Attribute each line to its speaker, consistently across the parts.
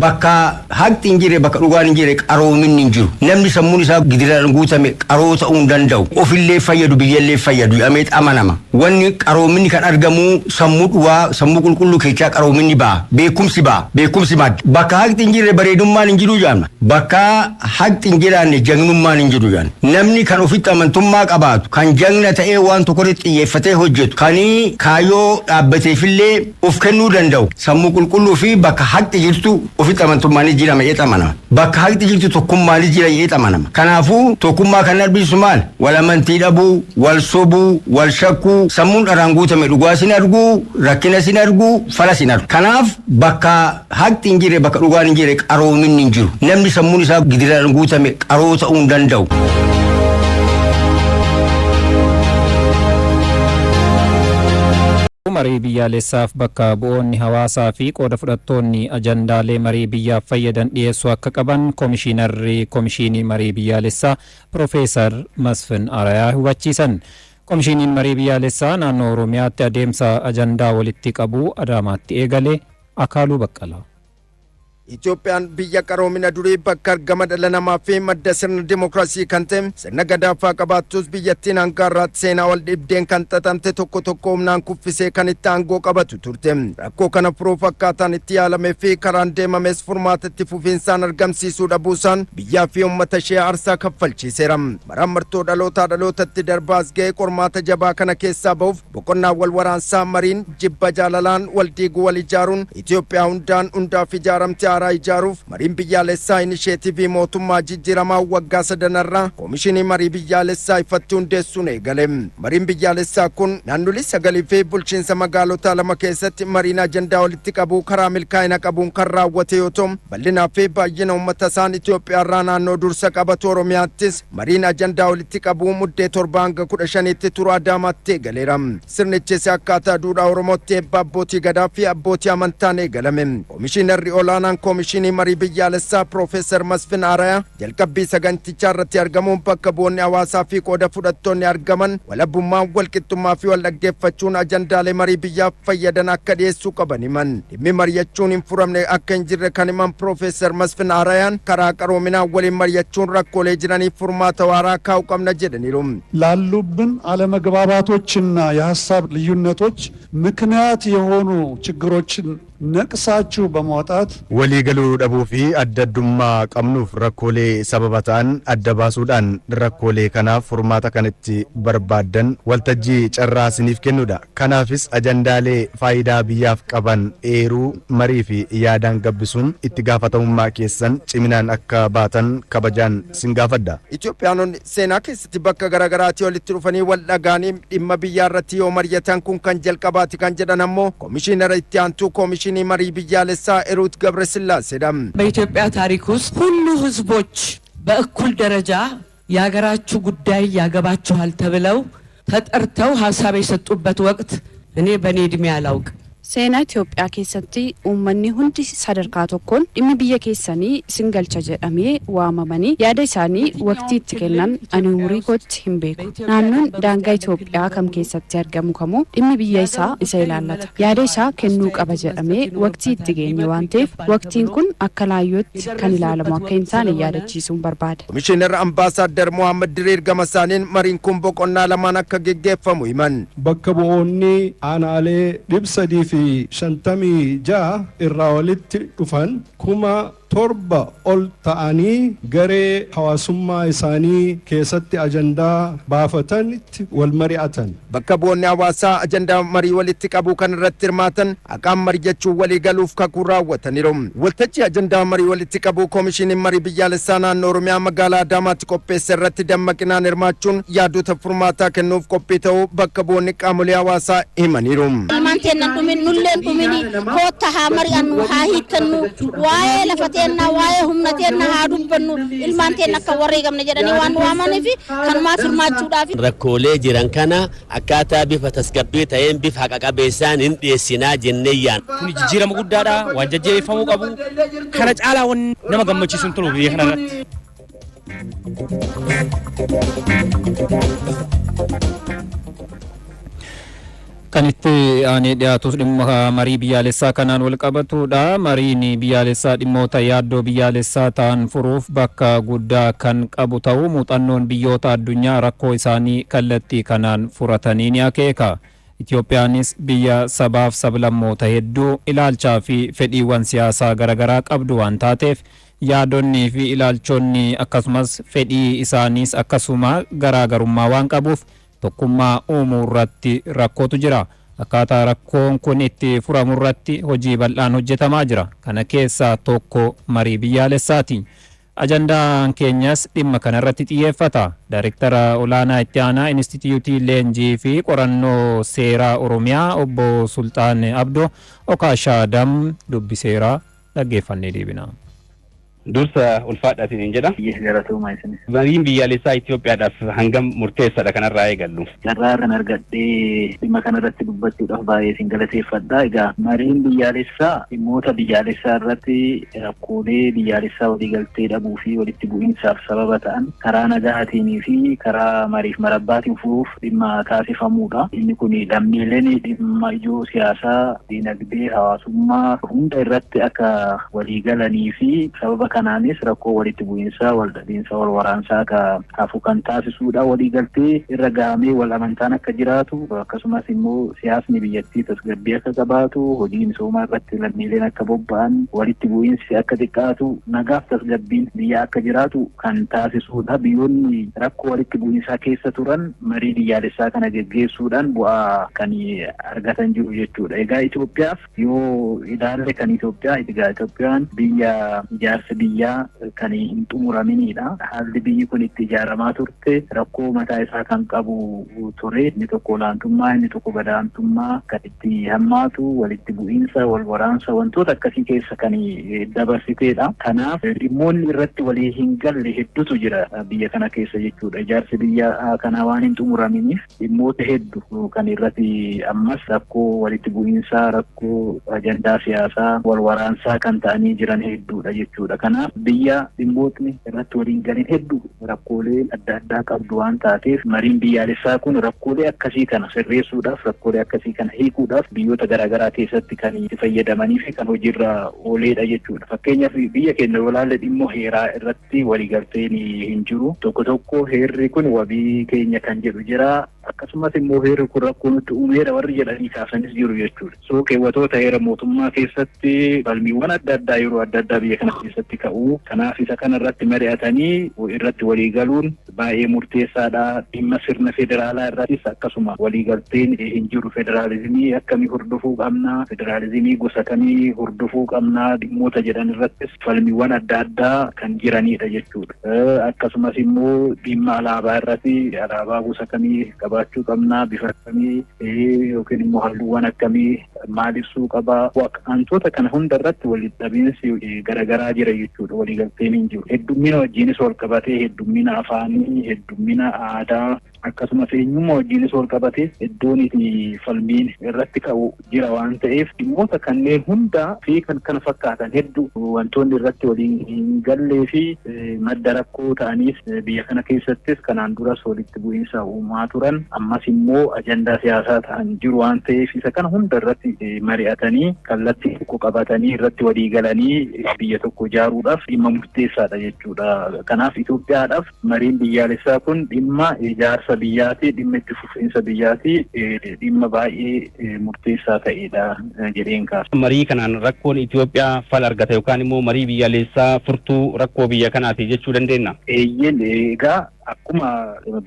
Speaker 1: bakka haqti injire bakka dhugaan injire qaroomin injiru namni sammuun isaa gidiraan guutame qaroo ta'uu hin danda'u ofillee fayyadu biyyallee fayyadu ameet amanama wanni qaroomin kan argamu sammuu duwaa sammuu qulqulluu keessaa qaroomin ba'a beekumsi mad bakka haqti injire bareedummaan injiru jaamna bakka haqti injiraanne jagnummaan injiru jaan namni kan ofitti amantummaa qabaatu kan jagna ta'ee waan tokkotti xiyyeeffatee hojjetu kanii kaayoo dhaabbateefillee of kennuu danda'u sammuu qulqulluu fi bakka haqti jirtu ofitti amantummaan jira meeqa manama bakka haqti jirtu tokkummaan jira yeeqa manama kanaafuu tokkummaa kan arbisu maal wal amantii dhabuu wal sobuu wal shakkuu sammuun dharaan guutame dhugaa sin arguu rakkina sin arguu fala sin argu kanaaf bakka haqti injire bakka dhugaan injire qaroomin injiru namni sammuun isaa gidiraan guutame qaroo ta'uu hin danda'u.
Speaker 2: marii biyyaalessaaf bakka bu'oonni hawaasaa fi qooda fudhattoonni ajandaalee marii biyyaaf fayyadan dhiyeessuu akka qaban komishinii marii biyyaalessaa Profeesar Masfin Arayaa hubachiisan. Komishiniin marii biyyaalessaa naannoo Oromiyaatti adeemsa ajandaa walitti qabuu Adaamaatti eegale Akaaluu Baqqalaa.
Speaker 3: Itoophiyaan biyya qaroomina durii bakka argama dhala namaa fi madda sirna dimookiraasii kan ta'e sirna gadaafaa qabaattus biyyattiin hanga har'aatti seenaa wal dhibdeen kan xaxamte tokko humnaan kuffisee kan itti aangoo qabatu turte. Rakkoo kana furuuf akkaataan itti yaalamee fi karaan deemames furmaatatti fufiinsaan argamsiisuu dhabuusaan biyyaa fi uummata ishee aarsaa kaffalchiiseera. Maraamartoo dhalootaa dhalootatti darbaas ga'ee qormaata jabaa kana keessaa ba'uuf boqonnaa wal waraansaa mariin jibba jaalalaan wal diiguu wal ijaaruun Itoophiyaa hundaaf ijaaramte haaraa ijaaruuf mariin biyyaalessaa inisheetivii mootummaa jijjiiramaa waggaa sadanarraa komishinii marii biyyaalessaa ifatti hundeessuun eegale. Mariin biyyaalessaa kun naannolee 9 fi bulchiinsa magaalota 2 keessatti mariin ajandaa walitti qabuu karaa milkaa'ina qabuun kan raawwate yoo ta'u bal'inaa fi baay'ina uummata isaan Itoophiyaarraa naannoo dursa qabatu Oromiyaattis mariin ajandaa walitti qabuu muddee 7 hanga 15tti turu Adaamaatti eegaleera. Sirnichis akkaataa duudhaa Oromootti eebba abbootii gadaa fi abbootii amantaan eegalame. Komishinarri olaanaan komishinii marii biyyaalessaa Profeesar Masfin Arayaa jalqabbii sagantichaa irratti argamuun bakka bu'oonni hawaasaa fi qooda fudhattoonni argaman walabummaan walqixxummaa fi wal dhaggeeffachuun ajandaalee marii biyyaaf fayyadan akka dhiyeessuu qaban himan. Dhimmi mari'achuun hin furamne akka hin jirre kan himan Profeesar Masfin Arayaan karaa qaroominaan waliin mari'achuun rakkoolee jiraniif furmaata waaraa kaa'uu qabna jedhaniiru.
Speaker 4: ላሉብን አለመግባባቶችና የሐሳብ ልዩነቶች ምክንያት የሆኑ ችግሮችን ነቅሳችሁ በማውጣት
Speaker 5: ወሊገሉ ደቡፊ አደዱማ ቀምኑፍ ረኮሌ ሰበባታን አደባሱዳን ረኮሌ ከናፍ ፉርማታ ከነቲ በርባደን ወልተጂ ጨራ ስኒፍ ከኑዳ ከናፍስ አጀንዳሌ ፋይዳ ቢያፍ ቀባን ኤሩ መሪፊ ያዳን ገብሱን ኢትጋፈተውማ ኬሰን ጭሚናን አካባተን ከበጃን ሲንጋፈዳ
Speaker 3: ኢትዮጵያኖን ሴና ከስቲ በከ ገራገራቲ ወልቲ ሩፈኒ ወልዳጋኒ ዲማ ቢያረቲ ዮ መርየታን ኩን ከን ጀልቀባቲ ከን ጀዳናሞ ኮሚሽነር ኢቲያንቱ ኮሚሽን መሪ biyyaalessaa Eruut ገብረስላሴዳም
Speaker 6: በኢትዮጵያ ታሪክ ውስጥ ሁሉ ህዝቦች በእኩል ደረጃ ያገራችሁ ጉዳይ ያገባችኋል ተብለው ተጠርተው ሐሳብ የሰጡበት ወቅት እኔ በኔ እድሜ አላውቅ
Speaker 7: Seenaa Itoophiyaa keessatti uummanni hundi sadarkaa tokkoon dhimmi biyya keessanii singalcha jedhamee waamamanii yaada isaanii waqtii itti kennan ani umurii kootti hin beeku. Naannoon daangaa Itoophiyaa kam keessatti argamu kamuu dhimmi biyya isaa isa ilaallata. Yaada isaa kennuu qaba jedhamee waqtii itti geenye waan ta'eef waqtiin kun akka laayyootti kan ilaalamu akka hin taane yaadachiisuun barbaada.
Speaker 3: Komishinar Ambaasaadder Mohaammed Diriir Gamasaaniin mariin kun boqonnaa lamaan akka geggeeffamu himan.
Speaker 4: bakka bu'oonni aanaalee dhibsadii fi 56 irraa walitti dhufan 7,000 ol ta'anii garee hawaasummaa isaanii keessatti ajandaa baafatanitti wal mari'atan.
Speaker 3: Bakka bu'oonni hawaasaa ajandaa marii walitti qabuu kan irratti hirmaatan aqaan mari'achuu walii galuuf kakuu raawwataniiru. Waltajjii ajandaa marii walitti qabuu komishiniin marii biyyaalessaa naannoo Oromiyaa magaalaa Adaamaatti qopheesse irratti dammaqinaan hirmaachuun yaadota furmaataa kennuuf qophii ta'uu bakka bu'oonni qaamolee hawaasaa himaniiru.
Speaker 8: nulleen dhumini kootta haa mari'annu haa hiikkannu waa'ee lafateenna waa'ee humnateenna haa dubbannu ilmaan teenna akka wareegamne jedhanii waan waamaniif kanumaaf hirmaachuudhaaf
Speaker 9: rakkoolee jiran kana akkaataa bifa tasgabbii ta'een bifa haqa qabeessaan hin dhiyeessinaa jenneeyyaan.
Speaker 10: Kun jijjiirama guddaadha waan jajjabeeffamuu qabu kana caalaa waan nama gammachiisuun tolu biyya kanarratti.
Speaker 2: Akkanitti aanee dhiyaatus dhimma marii biyyaalessaa kanaan wal qabatudha. Mariin biyyaalessaa dhimmoota yaaddoo biyyaalessaa ta'an furuuf bakka guddaa kan qabu ta'uu muuxannoon biyyoota addunyaa rakkoo isaanii kallattii kanaan furatanii ni akeeka. Itiyoophiyaanis biyya sabaaf sablammoota hedduu ilaalchaa fi fedhiiwwan siyaasaa garaagaraa qabdu waan taateef yaadonni fi ilaalchonni akkasumas fedhii isaaniis akkasuma garaagarummaa waan qabuuf tokkummaa uumuu irratti rakkootu jira. Akkaataa rakkoon kun itti furamu irratti hojii bal'aan hojjetamaa jira. Kana keessaa tokko marii biyyaalessaati. Ajandaan keenyas dhimma kana irratti xiyyeeffata. Daayireektara olaanaa itti aanaa Inistituutii Leenjii fi Qorannoo Seeraa Oromiyaa obbo Sultaan Abdoo Okaashaa Dam dubbiseera dhaggeeffannee deebina.
Speaker 11: Dursa ulfaadhaatiin hin jedha. Mariin biyyaalessaa Itoophiyaadhaaf hangam murteessaadha kanarraa eegallu.
Speaker 12: Carraa kan argadhee dhimma kanarratti dubbachuudhaaf baay'ee sin galateeffadha. Egaa mariin biyyaalessaa dhimmoota biyyaalessaa irratti rakkoolee biyyaalessaa waliigaltee dhabuu fi walitti bu'iinsaaf sababa ta'an karaa nagahaatiin fi karaa mariif marabbaatiin furuuf dhimma taasifamuudha. Inni kun lammiileen dhimma ijoo siyaasaa, dinagdee, hawaasummaa hunda irratti akka waliigalanii fi sababa kanaanis rakkoo walitti bu'iinsaa wal dhabiinsa wal waraansaa hafu kan taasisuudha. Waliigaltee irra gahamee wal amantaan akka jiraatu akkasumas immoo siyaasni biyyattii tasgabbii akka qabaatu hojii misoomaa irratti lammiileen akka bobba'an walitti bu'iinsi akka xiqqaatu nagaaf tasgabbiin biyya akka jiraatu kan taasisuudha. Biyyoonni rakkoo walitti bu'iinsaa keessa turan marii biyyaalessaa kana geggeessuudhaan bu'aa kan argatan jiru jechuudha. Egaa Itoophiyaaf yoo ilaalle kan Itoophiyaan biyya ijaarsa biyyaa kan hin xumuraminidha. Haalli biyyi kun itti ijaaramaa turte rakkoo mataa isaa kan qabu ture. Inni tokko olaantummaa, inni tokko gadaantummaa kan itti hammaatu, walitti bu'iinsa, wal waraansa wantoota akkasii keessa kan dabarsiteedha. Kanaaf dhimmoonni irratti walii hin galle hedduutu jira biyya kana keessa jechuudha. Ijaarsi biyya kanaa waan hin xumuraminiif dhimmoota hedduu kan irratti ammas rakkoo walitti bu'iinsaa, rakkoo ajandaa siyaasaa, wal waraansaa kan ta'anii jiran hedduudha jechuudha. Kanaaf biyya dhimmootni irratti waliin galin hedduu rakkoolee adda addaa qabdu waan taateef mariin biyyaalessaa kun rakkoolee akkasii kana sirreessuudhaaf, rakkoolee akkasii kana hiikuudhaaf biyyoota garaagaraa keessatti kan itti fayyadamanii fi kan hojiirra ooleedha jechuudha. Fakkeenyaaf biyya keenya yoo ilaalle dhimma heeraa irratti waliigalteen hin jiru. Tokko tokko heerri kun wabii keenya kan jedhu jira. Akkasumas immoo heerri kun rakkoo nutti uumeera warri jedhanii kaasanis jiru jechuudha. Soo keewwatoota heera mootummaa keessatti falmiiwwan adda addaa yeroo adda addaa biyya kana keessatti ka'u. Kanaaf isa kana irratti mari'atanii irratti waliigaluun baay'ee murteessaadha. Dhimma sirna federaalaa irrattis akkasuma waliigalteen hin jiru. Federaalizimii akkamii hordofuu qabna, federaalizimii gosa kamii hordofuu qabna, dhimmoota jedhan irrattis falmiiwwan adda addaa kan jiranidha jechuudha. Akkasumas immoo dhimma alaabaa irratti alaabaa gosa kamii qabaachuu qabna, bifa akkamii yookiin immoo halluuwwan akkamii maal ibsuu qaba. Wantoota kana hunda irratti walitti dhabiinsi garaagaraa jira jechuudha. Waliigalteen hin jiru. Heddummina wajjinis wal qabatee heddummina afaanii, heddummina aadaa akkasumas eenyummaa wajjinis wal qabatee iddoon itti falmiin irratti ka'u jira waan ta'eef dhimmoota kanneen hundaa fi kan kana fakkaatan hedduu wantoonni irratti waliin hin gallee fi madda rakkoo ta'anis biyya kana keessattis kanaan duras walitti bu'iinsa uumaa turan ammas immoo ajandaa siyaasaa ta'an jiru waan ta'eef isa kana hunda irratti mari'atanii kallattii tokko qabatanii irratti walii galanii biyya tokko ijaaruudhaaf dhimma murteessaadha jechuudha. Kanaaf Itoophiyaadhaaf mariin biyyaalessaa kun dhimma ijaarsa biyyaati, dhimma itti fufiinsa biyyaati, dhimma baay'ee murteessaa ta'edha jedheen kaasa.
Speaker 11: Marii kanaan rakkoon Itoophiyaa fala argata yookaan immoo marii biyyaalessaa furtuu rakkoo biyya kanaati jechuu dandeenya?
Speaker 12: Eeyyeen egaa akkuma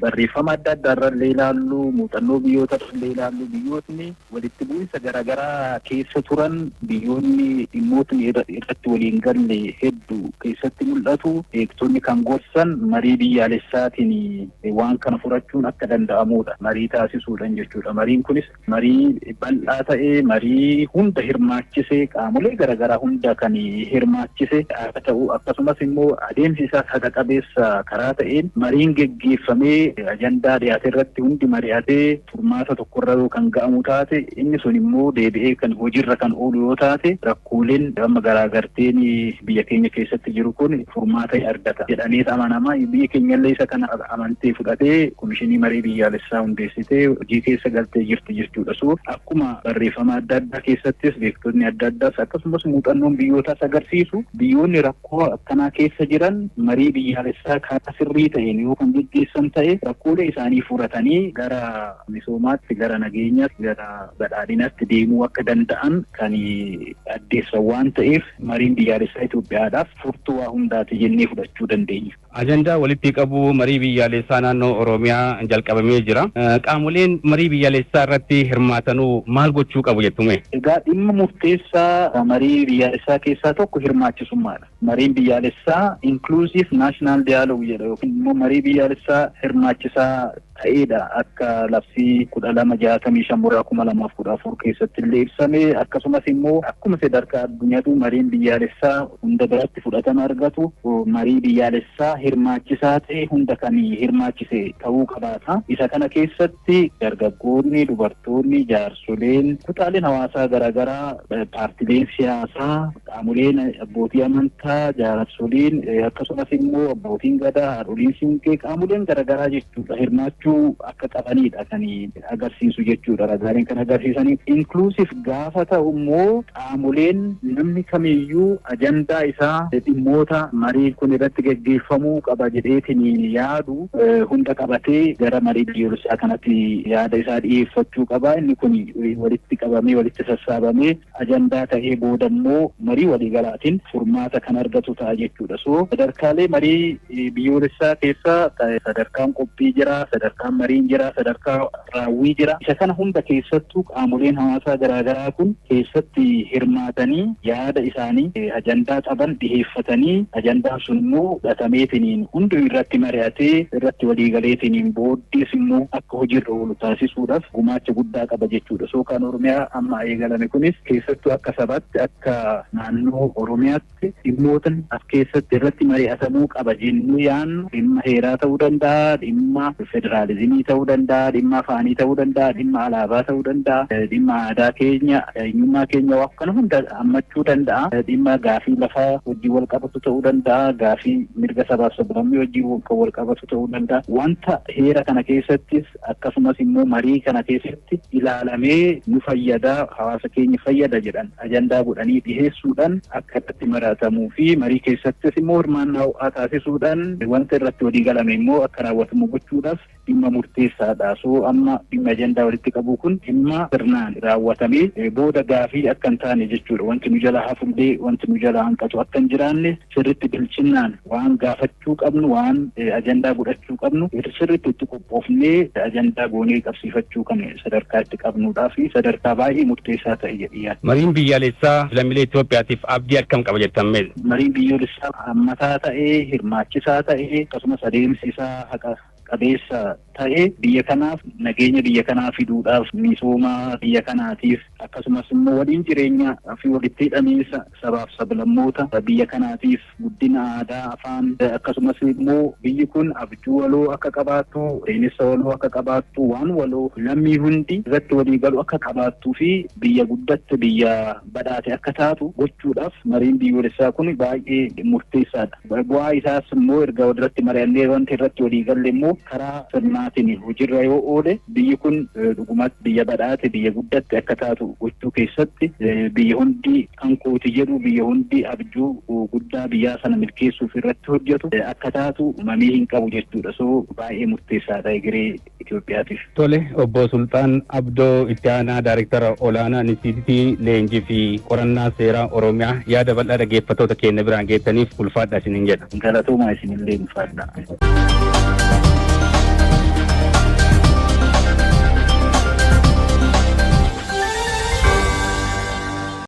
Speaker 12: barreeffama adda addaa irrallee ilaallu, muuxannoo biyyoota irrallee ilaallu, biyyootni walitti bu'iinsa garaagaraa keessa turan, biyyoonni dhimmootni irratti waliin galle hedduu keessatti mul'atu. Eegtonni kan gorsan marii biyyaalessaatiin waan kana furachuun akka danda'amudha. Marii taasisuudhaan jechuudha. Mariin kunis marii bal'aa ta'ee, marii hunda hirmaachise, qaamolee garaagaraa hunda kan hirmaachise akka ta'u, akkasumas immoo adeemsi isaa haqa qabeessa karaa ta'een mariin mariin geggeeffamee ajandaa dhiyaate irratti hundi mari'atee furmaata tokkorra kan ga'amu taate inni sun immoo deebi'ee kan hojiirra kan oolu yoo taate rakkooleen amma garaagarteen biyya keenya keessatti jiru kun furmaata argata jedhamee amanama. Biyya keenyallee isa kana amantee fudhatee komishinii marii biyyaalessaa hundeessitee hojii keessa galtee jirti jechuudha. So akkuma barreeffama adda addaa keessattis beektonni adda addaas akkasumas muuxannoon biyyootaas agarsiisu biyyoonni rakkoo akkanaa keessa jiran marii biyyaalessaa karaa sirrii ta'een yoo kan geggeessan ta'e rakkoolee isaanii furatanii gara misoomaatti gara nageenyaatti gara badhaadhinaatti deemuu akka danda'an kan addeessan waan ta'eef mariin biyyaalessaa Itoophiyaadhaaf furtuu waa hundaati jennee fudhachuu dandeenya.
Speaker 11: Ajandaa walitti qabu marii biyyaalessaa naannoo Oromiyaa jalqabamee jira. Qaamoleen marii biyyaalessaa irratti hirmaatanuu maal gochuu qabu jettume?
Speaker 12: Egaa dhimma murteessaa marii biyyaalessaa keessaa tokko hirmaachisummaadha. Mariin biyyaalessaa inclusive national dialogue jedha yookiin immoo marii biyyaalessaa hirmaachisaa ta'edha akka labsii 1265/2014 keessatti illee ibsame akkasumas immoo akkuma sadarkaa addunyaatu mariin biyyaalessaa hunda biratti fudhatama argatu marii biyyaalessaa hirmaachisaa ta'e hunda kan hirmaachise ta'uu qabaata. Isa kana keessatti dargaggoonni, dubartoonni, jaarsoleen, kutaaleen hawaasaa garaagaraa, paartileen siyaasaa, qaamoleen abbootii amantaa, jaarsoleen akkasumas immoo abbootiin gadaa, haadholiin siinqee qaamoleen garaagaraa jechuudha hirmaachuu akka qabanidha kan agarsiisu jechuudha. Ragaaleen kan agarsiisanii inclusive gaafa ta'u immoo qaamoleen namni kamiyyuu ajandaa isaa dhimmoota marii kun irratti geggeeffamuu qaba jedheetiin yaadu hunda qabatee gara marii biyyaalessaa kanatti yaada isaa dhiyeeffachuu qaba. Inni kun walitti qabamee walitti sassaabamee ajandaa ta'ee booda immoo marii waliigalaatiin furmaata kan argatu ta'a jechuudha. So sadarkaalee marii biyyaalessaa keessa sadarkaan qophii jira, sadarkaan mariin jira, sadarkaa raawwii jira. Isa kana hunda keessattuu qaamoleen hawaasaa garaagaraa kun keessatti hirmaatanii yaada isaanii ajandaa qaban dhiheeffatanii ajandaan sun immoo fudhatameetiniin hundi irratti mari'atee irratti waliigaleetiniin booddees immoo akka hojiirra oolu taasisuudhaaf gumaacha guddaa qaba jechuudha. So kan Oromiyaa amma eegalame kunis keessattuu akka sabaatti akka naannoo Oromiyaatti dhimmoota as keessatti irratti mari'atamuu qaba jennee yaannu dhimma heeraa ta'uu danda'a, dhimma federaalizimii ta'uu danda'a, dhimma afaanii ta'uu danda'a, dhimma alaabaa ta'uu danda'a, dhimma aadaa keenya, eenyummaa keenya waan kana hunda hammachuu danda'a. Dhimma gaafii lafaa wajjin wal qabatu ta'uu danda'a, gaafii mirga sabaaf sablammii wajjin wal qabatu ta'uu danda'a. Wanta heera kana keessattis akkasumas immoo marii kana keessatti ilaalamee nu fayyada, hawaasa keenya fayyada jedhan ajandaa godhanii dhiheessuudhaan akka irratti mari'atamuu fi marii keessattis immoo hirmaannaa ho'aa taasisuudhaan wanta irratti walii galame immoo akka raawwatamu gochuudhaaf dhimma murteessaadha. So amma dhimma ajandaa walitti qabu kun dhimma sirnaan raawwatamee booda gaafii akka hin taane jechuudha. Wanti nu jala hafullee wanti nu jala hanqatu akka hin jiraanne sirritti bilchinnaan waan gaafachuu qabnu waan ajandaa godhachuu qabnu sirritti itti qophoofnee ajandaa goonee qabsiifachuu kan sadarkaa itti qabnuudhaa fi sadarkaa baay'ee murteessaa ta'e jedhee.
Speaker 11: Mariin biyyaalessaa lammiilee Itoophiyaatiif abdii akkam qaba jettame?
Speaker 12: Mariin biyyaalessaa hammataa ta'ee hirmaachisaa ta'ee akkasumas adeemsi isaa haqa qabeessa ta'e biyya kanaaf nageenya biyya kanaa fiduudhaaf misooma biyya kanaatiif akkasumas immoo waliin jireenya fi walitti hidhamiinsa sabaaf sablammoota biyya kanaatiif guddina aadaa afaan akkasumas immoo biyyi kun abjuu waloo akka qabaattu seenessa waloo akka qabaattu waan waloo lammii hundi irratti walii galu akka qabaattuu fi biyya guddatte biyya badhaate akka taatu gochuudhaaf mariin biyyaalessaa kun baay'ee murteessaadha. Bu'aa isaas immoo erga walirratti mari'annee wanti irratti walii galle immoo karaa sirnaatiin hojiirra yoo oole biyyi kun dhugumatti biyya badhaate biyya guddatte akka taatu gochuu keessatti biyya hundi kan kooti jedhu biyya hundi abjuu guddaa biyyaa sana milkeessuuf irratti hojjetu akka taatu mamii hin qabu jechuudha. So baay'ee murteessaadha egeree Itoophiyaatiif.
Speaker 11: Tole, obbo Sultaan Abdoo itti aanaa Daayirektara Olaanaa Inistiitiitii Leenjii fi Qorannaa Seeraa Oromiyaa yaada bal'aa dhaggeeffattoota keenya biraan geessaniif ulfaadha isiniin jedha.
Speaker 12: Galatoomaa isinillee ulfaadha.